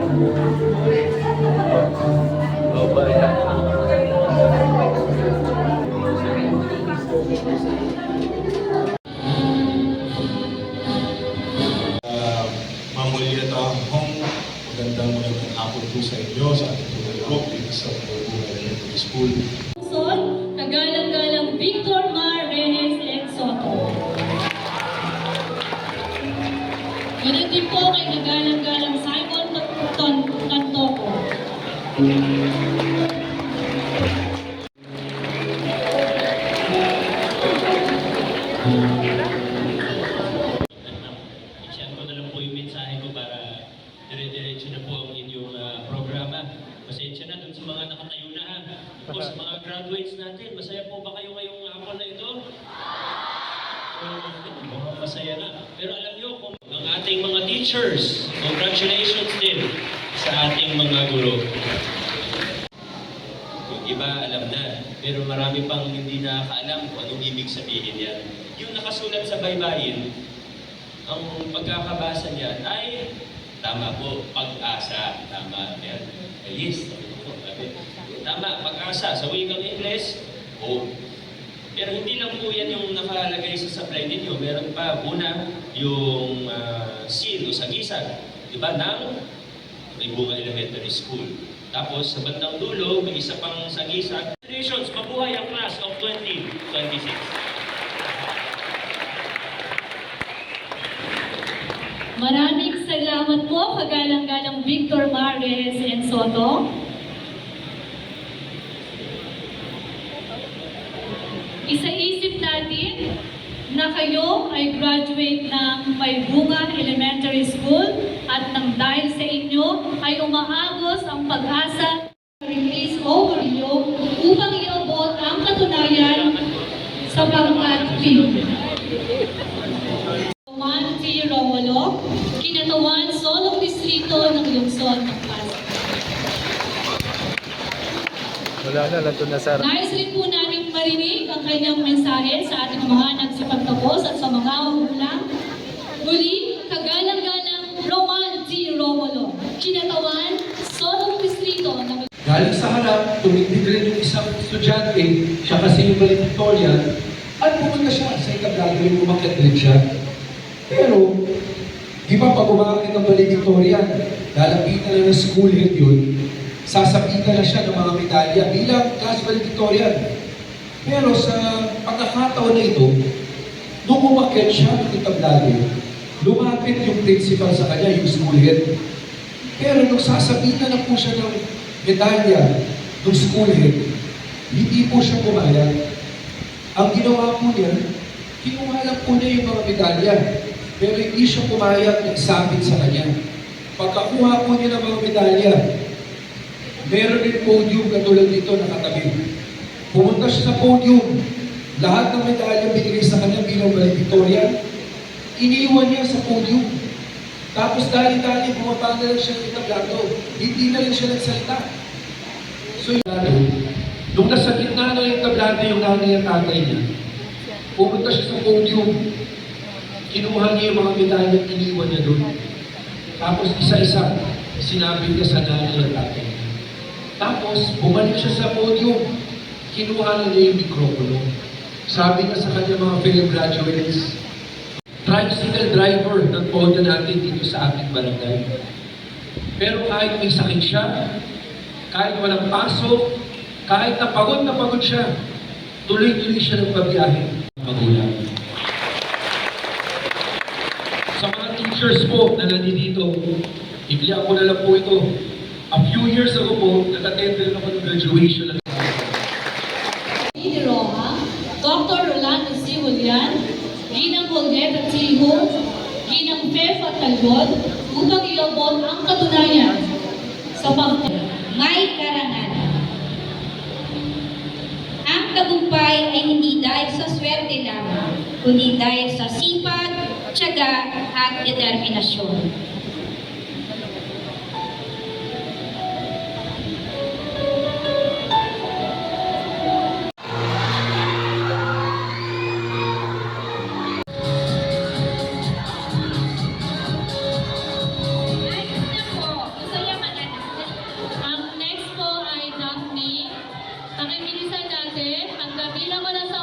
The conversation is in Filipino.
Oh, baya. Ma'am Julieta Hong, magandang hapon po sa inyo, sa ating mga group, dito sa Pagbuhay Elementary School. Kagalang-galang Victor Mar Reyes and Soto. Ganun din po kay kagalang-galang Simon Tantoco. I-share ko na lang po yung mensahe ko para dire-diretso na po ang inyong programa. Pasensya na dun sa mga nakatayo na ha. O sa mga graduates natin, masaya po ba kayo ngayong hapon na ito? Mukhang masaya na. Pero alam nyo, kung ang ating mga teachers, congratulations din sa ating mga guro. Yung iba alam na, pero marami pang hindi nakakaalam kung anong ibig sabihin yan. Yung nakasulat sa baybayin, ang pagkakabasa niyan ay tama po, pag-asa. Tama yan. Yes, tama, pag-asa. Sa wikang Ingles, hope. Pero hindi lang po yan yung nakalagay sa supply ninyo. Meron pa, una, yung seal o sagisag. Diba? Ng may Bunga Elementary School. Tapos, sa bandang dulo, may isa pang sagisag. Congratulations, mabuhay ang class of 2026. Maraming salamat po, kagalang-galang Victor Mar Reyes and Soto. Isa-isip natin na kayo ay graduate ng May Bunga Elementary School at nang dahil sa inyo ay umaagos ang pag-asa release over iyo upang iabot ang katunayan sa pagkat-film. Juan T. Romulo, Kinatawan, Solong Distrito ng Lungsod ng Pasig. Wala na, lato na Sarah. Nais rin po namin marinig ang kanyang mensahe sa ating mga nagsipagtapos at sa mga magulang. Muli, kagalang-galang Roman T. Romulo, Kinatawan, Solong Distrito ng Galing sa harap, tumindig rin yung isang estudyante, siya kasi yung valedictorian, at pumunta siya sa ikablado yung umakit rin siya. Pero, di ba pag umakit ang valedictorian, lalapitan na ng school head yun, sasapitan na siya ng mga medalya bilang class valedictorian. Pero sa pagkakataon na ito, nung umakit siya ng ikablado, lumapit yung principal sa kanya, yung school head. Pero nung sasapitan na po siya ng medalya ng school head, hindi po siya pumayag. Ang ginawa po niya, kinuha lang po niya yung mga medalya, pero hindi siya pumayag na isapit sa kanya. Pagkakuha po niya ng mga medalya, meron din podium katulad dito nakatabi. Pumunta siya sa podium, lahat ng medalya binigay sa kanya bilang valedictorian, iniwan niya sa podium. Tapos dali-dali bumaba na lang siya ng tablato, hindi na lang siya nagsalita. So nung nasa gitna na yung tablato yung nanay at tatay niya, pumunta siya sa podium, kinuha niya yung mga medalya at iniwan niya doon. Tapos isa-isa, sinabi niya sa nanay at tatay niya. Tapos bumalik siya sa podium, kinuha na niya yung mikropono. Sabi niya sa kanya mga fellow graduates, tricycle driver ng poda natin dito sa ating barangay. Pero kahit may sakit siya, kahit walang pasok, kahit na pagod siya, tuloy-tuloy siya ng pabiyahe. Magulang. Sa mga teachers po na nandito, ibigyan ko na lang po ito. A few years ago po, nag-attend rin ako ng graduation. Dr. Roma, Dr. Rolando C. Julian, Ginang Colgeta T. Ho, Ginang Fefa Talbot, upang iabot ang katunayan sa may karangan. Ang tagumpay ay hindi dahil sa swerte lamang, kundi dahil sa sipag, tiyaga at determinasyon. Masaya klase at kabilang ko na sa